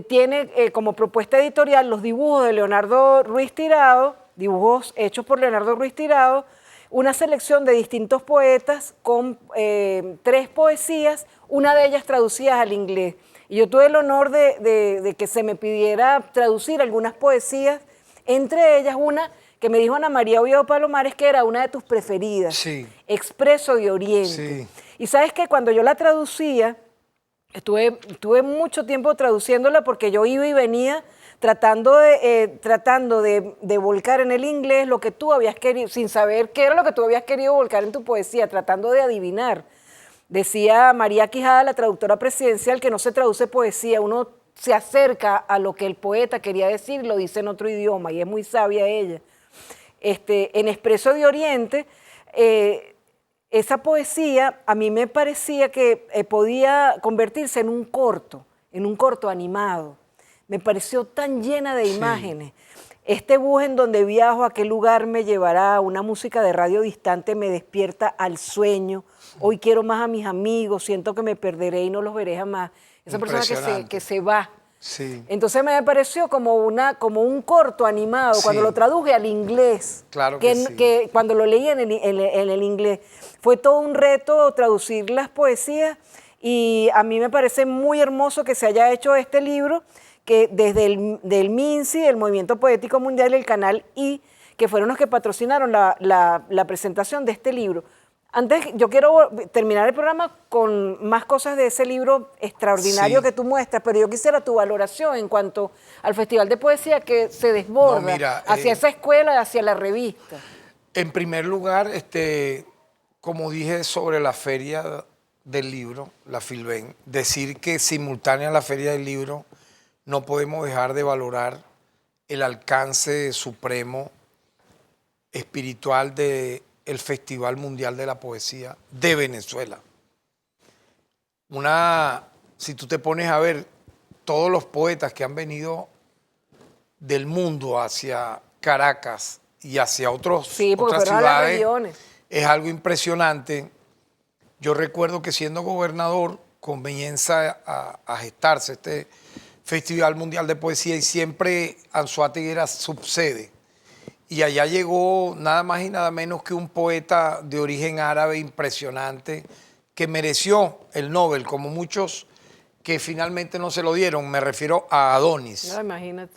tiene como propuesta editorial los dibujos de Leonardo Ruiz Tirado, dibujos hechos por Leonardo Ruiz Tirado, una selección de distintos poetas con 3 poesías, una de ellas traducidas al inglés. Y yo tuve el honor de que se me pidiera traducir algunas poesías, entre ellas una que me dijo Ana María Oviedo Palomares, que era una de tus preferidas, Sí. Expreso de Oriente. Sí. Y sabes que cuando yo la traducía, estuve mucho tiempo traduciéndola porque yo iba y venía tratando de volcar en el inglés lo que tú habías querido, sin saber qué era lo que tú habías querido volcar en tu poesía, tratando de adivinar. Decía María Quijada, la traductora presidencial, que no se traduce poesía, uno se acerca a lo que el poeta quería decir y lo dice en otro idioma, y es muy sabia ella. En Expreso de Oriente, esa poesía a mí me parecía que podía convertirse en un corto animado. Me pareció tan llena de imágenes. Este bus en donde viajo, a qué lugar me llevará, una música de radio distante me despierta al sueño. Hoy quiero más a mis amigos, siento que me perderé y no los veré jamás. Esa persona que se va. Sí. Entonces me pareció como un corto animado, cuando lo traduje al inglés. Claro que sí. Que cuando lo leí en el inglés. Fue todo un reto traducir las poesías y a mí me parece muy hermoso que se haya hecho este libro, que desde del MINSI, el Movimiento Poético Mundial y el Canal I, que fueron los que patrocinaron la presentación de este libro. Antes, yo quiero terminar el programa con más cosas de ese libro extraordinario que tú muestras, pero yo quisiera tu valoración en cuanto al Festival de Poesía que se desborda hacia esa escuela, hacia la revista. En primer lugar, como dije sobre la Feria del Libro, la Filben, decir que simultánea a la Feria del Libro no podemos dejar de valorar el alcance supremo espiritual del Festival Mundial de la Poesía de Venezuela. Si tú te pones a ver todos los poetas que han venido del mundo hacia Caracas y hacia otras ciudades, es algo impresionante. Yo recuerdo que siendo gobernador comienza a gestarse este Festival Mundial de Poesía y siempre Anzoátegui era subsede. Y allá llegó nada más y nada menos que un poeta de origen árabe impresionante que mereció el Nobel, como muchos que finalmente no se lo dieron. Me refiero a Adonis. No, imagínate.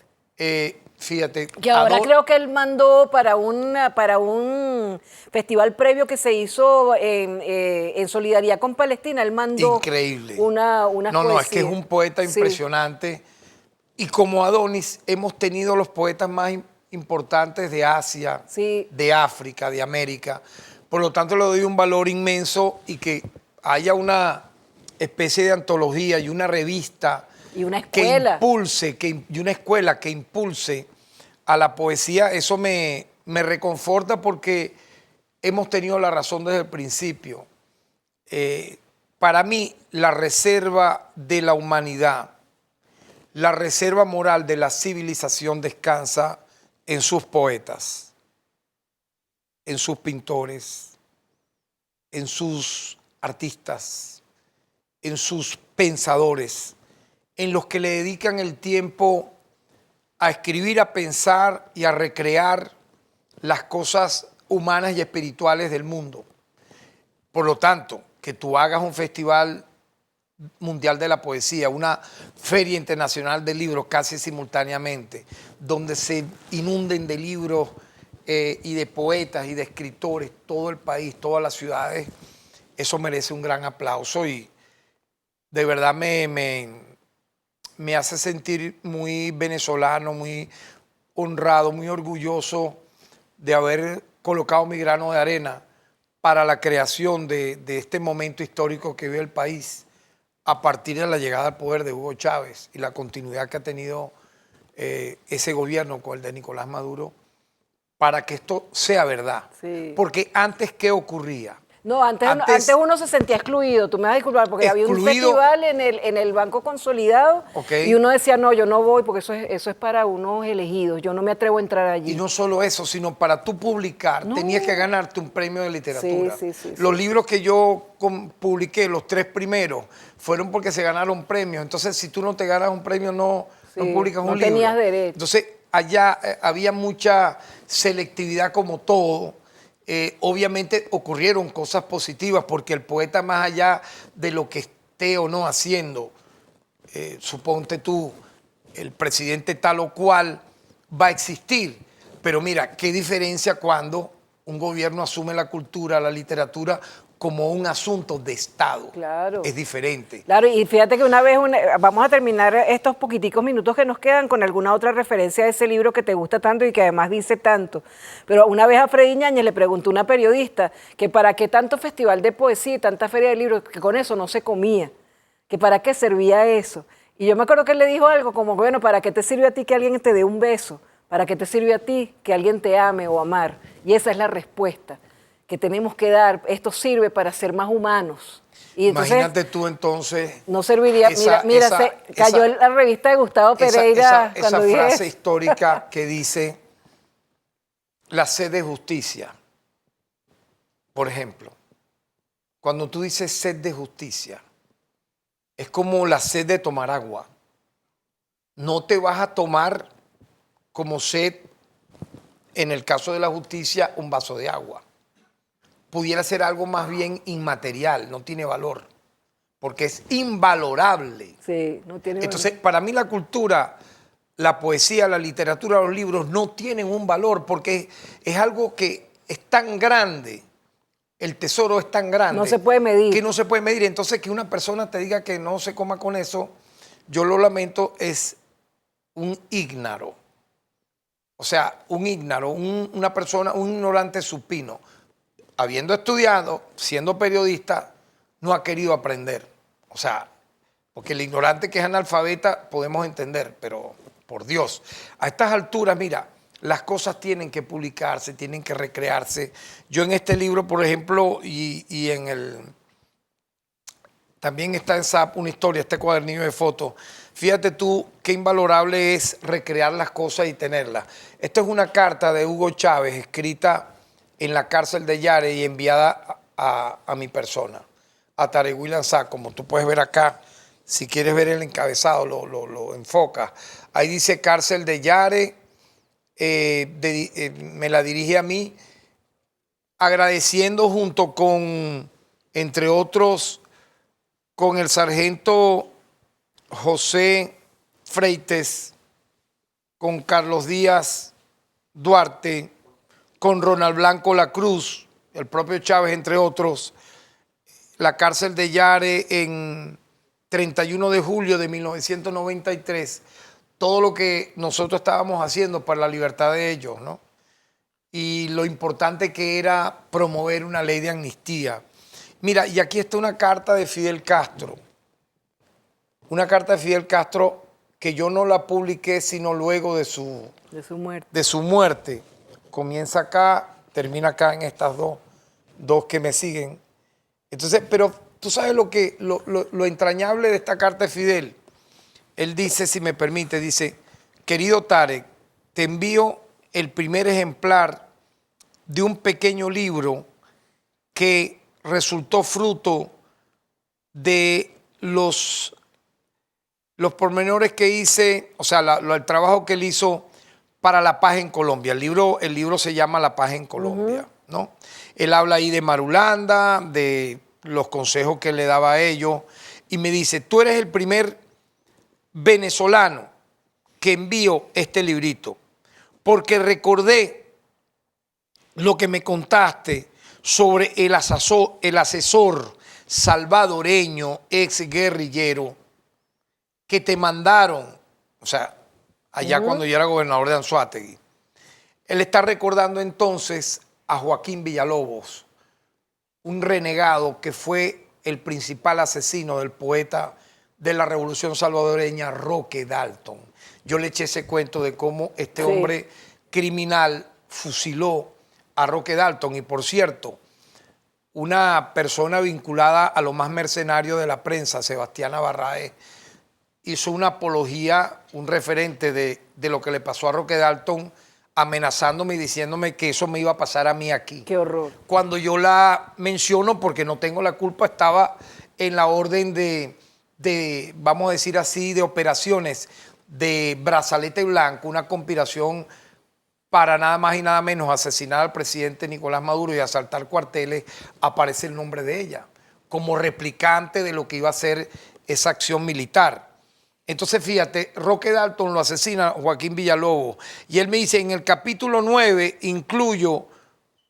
Fíjate. Que ahora creo que él mandó para un festival previo que se hizo en solidaridad con Palestina. Él mandó increíble. Una No, es que es un poeta impresionante. Y como Adonis, hemos tenido los poetas más importantes de Asia, de África, de América. Por lo tanto, le doy un valor inmenso y que haya una especie de antología y una revista y una escuela y una escuela que impulse a la poesía. Eso me reconforta porque hemos tenido la razón desde el principio. Para mí, la reserva de la humanidad, la reserva moral de la civilización descansa en sus poetas, en sus pintores, en sus artistas, en sus pensadores, en los que le dedican el tiempo a escribir, a pensar y a recrear las cosas humanas y espirituales del mundo. Por lo tanto, que tú hagas un festival mundial de la poesía, una feria internacional de libros casi simultáneamente, donde se inunden de libros y de poetas y de escritores todo el país, todas las ciudades, eso merece un gran aplauso y de verdad me hace sentir muy venezolano, muy honrado, muy orgulloso de haber colocado mi grano de arena para la creación de este momento histórico que vive el país a partir de la llegada al poder de Hugo Chávez y la continuidad que ha tenido ese gobierno con el de Nicolás Maduro para que esto sea verdad. Sí. Porque antes, ¿qué ocurría? No, antes uno se sentía excluido, tú me vas a disculpar, porque había un festival en el Banco Consolidado, y uno decía, no, yo no voy porque eso es para unos elegidos, yo no me atrevo a entrar allí. Y no solo eso, sino para tú publicar, tenías que ganarte un premio de literatura. Sí, los libros que yo publiqué, los 3 primeros, fueron porque se ganaron premios. Entonces, si tú no te ganas un premio, no publicas un libro. No tenías derecho. Entonces, allá había mucha selectividad como todo. Obviamente ocurrieron cosas positivas porque el poeta, más allá de lo que esté o no haciendo, suponte tú, el presidente tal o cual va a existir. Pero mira, qué diferencia cuando un gobierno asume la cultura, la literatura como un asunto de Estado. Claro. Es diferente. Claro, y fíjate que una vez, vamos a terminar estos poquiticos minutos que nos quedan con alguna otra referencia de ese libro que te gusta tanto y que además dice tanto. Pero una vez a Freddy Ñáñez le preguntó una periodista que para qué tanto festival de poesía y tanta feria de libros, que con eso no se comía, que para qué servía eso. Y yo me acuerdo que él le dijo algo como, bueno, ¿para qué te sirve a ti que alguien te dé un beso? ¿Para qué te sirve a ti que alguien te ame o amar? Y esa es la respuesta que tenemos que dar. Esto sirve para ser más humanos. Y entonces, imagínate tú entonces. No serviría. Cayó en la revista de Gustavo Pereira esa frase histórica que dice la sed de justicia. Por ejemplo, cuando tú dices sed de justicia, es como la sed de tomar agua. No te vas a tomar como sed, en el caso de la justicia, un vaso de agua. Pudiera ser algo más bien inmaterial, no tiene valor, porque es invalorable. Sí, no tiene Entonces, valor. para mí la cultura, la poesía, la literatura, los libros no tienen un valor, porque es algo que es tan grande, el tesoro es tan grande. No se puede medir. Que no se puede medir. Entonces, que una persona te diga que no se coma con eso, yo lo lamento, es un ígnaro. O sea, un ígnaro, una persona, un ignorante supino. Habiendo estudiado, siendo periodista, no ha querido aprender. O sea, porque el ignorante que es analfabeta podemos entender, pero por Dios, a estas alturas, mira, las cosas tienen que publicarse, tienen que recrearse. Yo en este libro, por ejemplo, y en el... También está en SAP una historia, este cuadernillo de fotos. Fíjate tú qué invalorable es recrear las cosas y tenerlas. Esta es una carta de Hugo Chávez escrita en la cárcel de Yare y enviada a mi persona, a Tarek William Saab. Como tú puedes ver acá, si quieres ver el encabezado, lo enfoca. Ahí dice cárcel de Yare, me la dirige a mí, agradeciendo junto con, entre otros, con el sargento José Freites, con Carlos Díaz Duarte, con Ronald Blanco La Cruz, el propio Chávez, entre otros, la cárcel de Yare en 31 de julio de 1993, todo lo que nosotros estábamos haciendo para la libertad de ellos, ¿no? Y lo importante que era promover una ley de amnistía. Mira, y aquí está una carta de Fidel Castro. Una carta de Fidel Castro que yo no la publiqué sino luego de su muerte. Comienza acá, termina acá en estas dos que me siguen. Entonces, pero tú sabes lo entrañable de esta carta de Fidel. Él dice, si me permite, dice, querido Tarek, te envío el primer ejemplar de un pequeño libro que resultó fruto de los pormenores que hice, o sea, el trabajo que él hizo para la paz en Colombia. El libro se llama La paz en Colombia, ¿no? Él habla ahí de Marulanda, de los consejos que le daba a ellos, y me dice, tú eres el primer venezolano que envío este librito, porque recordé lo que me contaste sobre el asesor salvadoreño, ex guerrillero, que te mandaron, o sea, allá cuando yo era gobernador de Anzoátegui. Él está recordando entonces a Joaquín Villalobos, un renegado que fue el principal asesino del poeta de la Revolución Salvadoreña, Roque Dalton. Yo le eché ese cuento de cómo este hombre criminal fusiló a Roque Dalton. Y por cierto, una persona vinculada a lo más mercenario de la prensa, Sebastiana Barraez, hizo una apología, un referente de lo que le pasó a Roque Dalton, amenazándome y diciéndome que eso me iba a pasar a mí aquí. Qué horror. Cuando yo la menciono, porque no tengo la culpa, estaba en la orden de vamos a decir así, de operaciones de Brazalete Blanco, una conspiración para nada más y nada menos asesinar al presidente Nicolás Maduro y asaltar cuarteles, aparece el nombre de ella como replicante de lo que iba a ser esa acción militar. Entonces, fíjate, Roque Dalton lo asesina Joaquín Villalobos. Y él me dice, en el capítulo 9 incluyo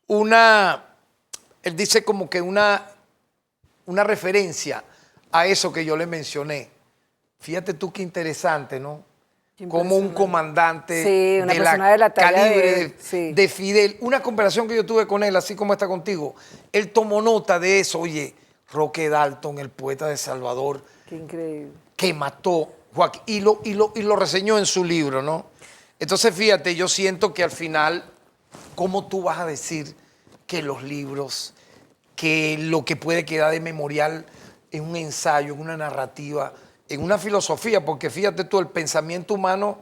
él dice como que una referencia a eso que yo le mencioné. Fíjate tú qué interesante, ¿no? Como un comandante sí, una de persona de la talla calibre sí. de Fidel. Una conversación que yo tuve con él, así como está contigo, él tomó nota de eso. Oye, Roque Dalton, el poeta de Salvador. Qué increíble. Que mató Joaquín, y lo reseñó en su libro, ¿no? Entonces, fíjate, yo siento que al final, ¿cómo tú vas a decir que los libros, que lo que puede quedar de memorial en un ensayo, en una narrativa, en una filosofía? Porque fíjate tú, el pensamiento humano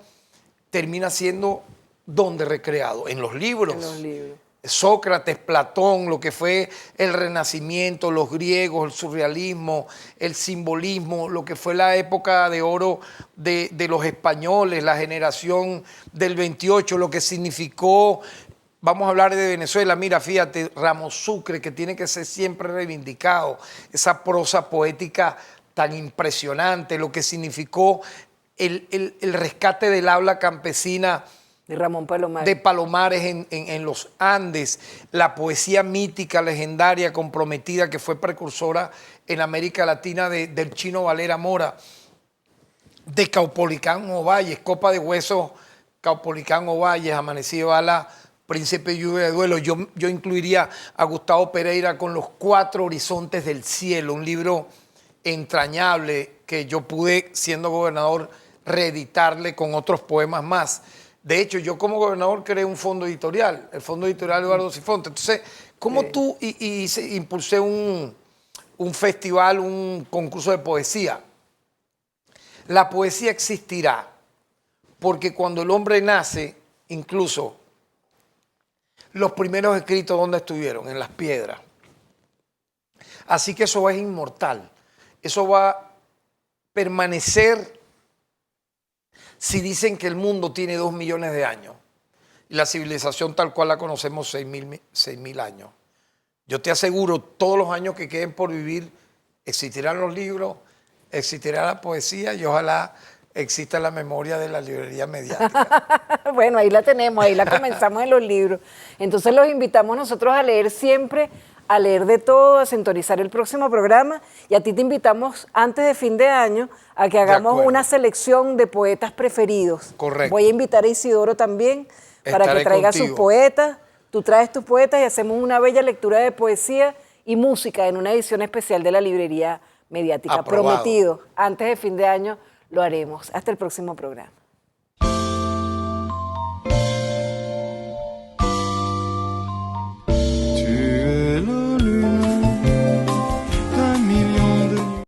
termina siendo ¿dónde recreado? En los libros. En los libros. Sócrates, Platón, lo que fue el Renacimiento, los griegos, el surrealismo, el simbolismo, lo que fue la época de oro de los españoles, la generación del 28, lo que significó, vamos a hablar de Venezuela, mira, fíjate, Ramos Sucre, que tiene que ser siempre reivindicado, esa prosa poética tan impresionante, lo que significó el rescate del habla campesina de Ramón Palomares. De Palomares en los Andes, la poesía mítica, legendaria, comprometida, que fue precursora en América Latina del Chino Valera Mora, de Caupolicán Ovalles, Copa de Huesos, Caupolicán Ovalles, Amanecida Bala, Príncipe Lluvia de Duelo. Yo incluiría a Gustavo Pereira con Los Cuatro Horizontes del Cielo, un libro entrañable que yo pude, siendo gobernador, reeditarle con otros poemas más. De hecho, yo como gobernador creé un fondo editorial, el Fondo Editorial Eduardo Sifonte. Entonces, ¿cómo tú impulsé un festival, un concurso de poesía? La poesía existirá porque cuando el hombre nace, incluso los primeros escritos, ¿dónde estuvieron? En las piedras. Así que eso es inmortal. Eso va a permanecer. Si dicen que el mundo tiene 2 millones de años y la civilización tal cual la conocemos 6.000 años, yo te aseguro, todos los años que queden por vivir, existirán los libros, existirá la poesía y ojalá exista la memoria de la librería mediática. Bueno, ahí la tenemos, ahí la comenzamos en los libros. Entonces los invitamos nosotros a leer siempre, a leer de todo, a sintonizar el próximo programa, y a ti te invitamos antes de fin de año a que hagamos una selección de poetas preferidos. Correcto. Voy a invitar a Isidoro también para Estaré que traiga contigo. sus poetas, tú traes tus poetas y hacemos una bella lectura de poesía y música en una edición especial de la librería mediática. Aprobado. Prometido, antes de fin de año lo haremos. Hasta el próximo programa.